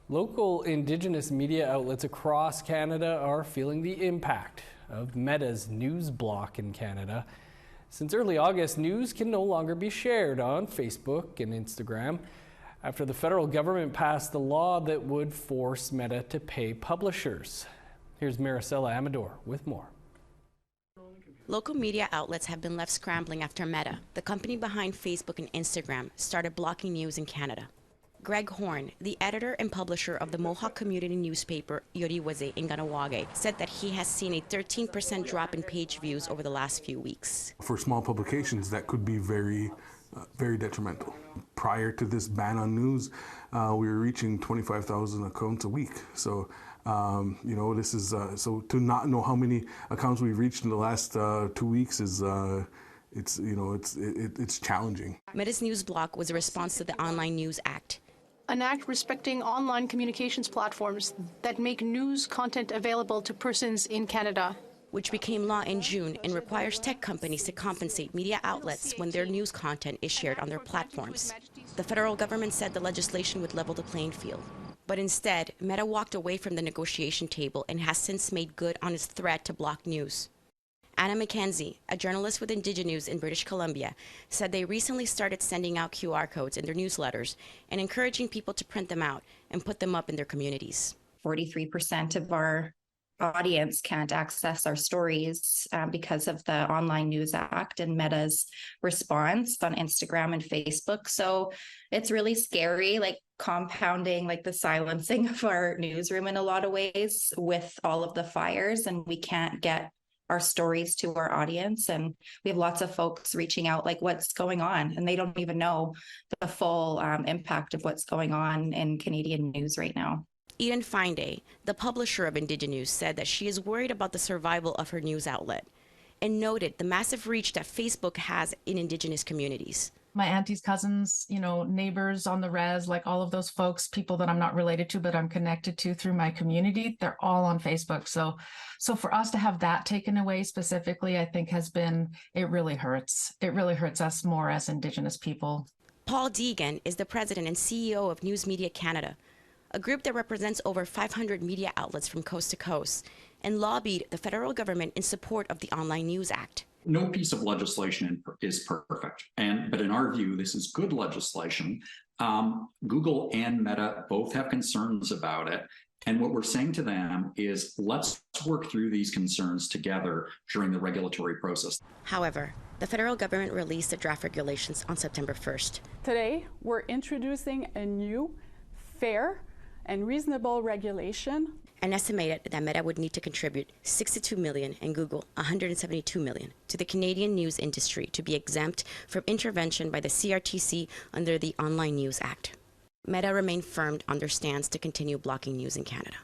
Local Indigenous media outlets across Canada are feeling the impact of Meta's news block in Canada. Since early August, news can no longer be shared on Facebook and Instagram after the federal government passed the law that would force Meta to pay publishers. Here's Maricela Amador with more. Local media outlets have been left scrambling after Meta, the company behind Facebook and Instagram, started blocking news in Canada. Greg Horn, the editor and publisher of the Mohawk community newspaper Yoriwaze in Ganawage, said that he has seen a 13% drop in page views over the last few weeks. For small publications, that could be very detrimental. Prior to this ban on news, we were reaching 25,000 accounts a week. So, this is so to not know how many accounts we've reached in the last 2 weeks is. It's challenging. Meta's news block was a response to the Online News Act, an act respecting online communications platforms that make news content available to persons in Canada, which became law in June and requires tech companies to compensate media outlets when their news content is shared on their platforms. The federal government said the legislation would level the playing field. But instead, Meta walked away from the negotiation table and has since made good on its threat to block news. Anna McKenzie, a journalist with Indigenous in British Columbia, said they recently started sending out QR codes in their newsletters and encouraging people to print them out and put them up in their communities. 43% of our audience can't access our stories because of the Online News Act and Meta's response on Instagram and Facebook. So it's really scary, like compounding like the silencing of our newsroom in a lot of ways with all of the fires, and we can't get our stories to our audience. And we have lots of folks reaching out like, what's going on? And they don't even know the full impact of what's going on in Canadian news right now. Eden Finday, the publisher of Indigenous, said that she is worried about the survival of her news outlet and noted the massive reach that Facebook has in Indigenous communities. My aunties, cousins, neighbors on the res, like all of those folks, people that I'm not related to, but I'm connected to through my community, they're all on Facebook. So for us to have that taken away specifically, I think it really hurts. It really hurts us more as Indigenous people. Paul Deegan is the president and CEO of News Media Canada, a group that represents over 500 media outlets from coast to coast, and lobbied the federal government in support of the Online News Act. No piece of legislation is perfect, but in our view, this is good legislation. Google and Meta both have concerns about it, and what we're saying to them is let's work through these concerns together during the regulatory process. However, the federal government released the draft regulations on September 1st. Today, we're introducing a new, fair, and reasonable regulation. And estimated that Meta would need to contribute $62 million and Google $172 million to the Canadian news industry to be exempt from intervention by the CRTC under the Online News Act. Meta remained firm on their stance to continue blocking news in Canada.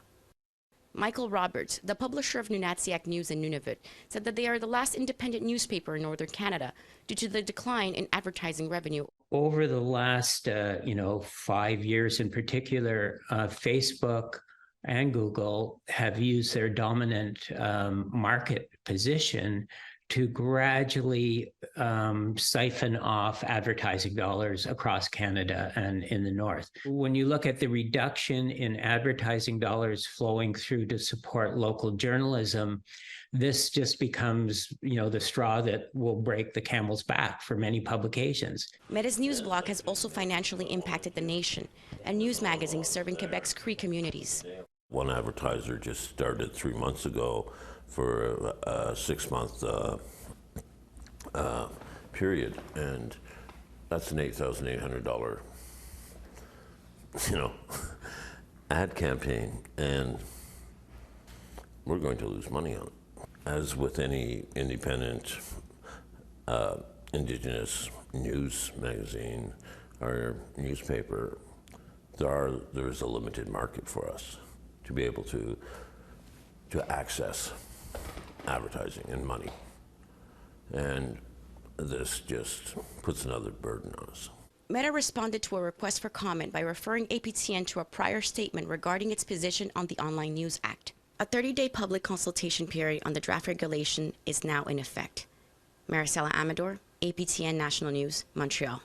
Michael Roberts, the publisher of Nunatsiaq News in Nunavut, said that they are the last independent newspaper in Northern Canada due to the decline in advertising revenue. Over the last 5 years in particular, Facebook and Google have used their dominant market position to gradually siphon off advertising dollars across Canada and in the north. When you look at the reduction in advertising dollars flowing through to support local journalism, this just becomes, the straw that will break the camel's back for many publications. Meta's news block has also financially impacted The Nation, a news magazine serving Quebec's Cree communities. One advertiser just started 3 months ago for a 6-month period, and that's an $8,800 ad campaign, and we're going to lose money on it. As with any independent Indigenous news magazine or newspaper, there is a limited market for us to be able to access advertising and money. And this just puts another burden on us. Meta responded to a request for comment by referring APTN to a prior statement regarding its position on the Online News Act. A 30-day public consultation period on the draft regulation is now in effect. Maricela Amador, APTN National News, Montreal.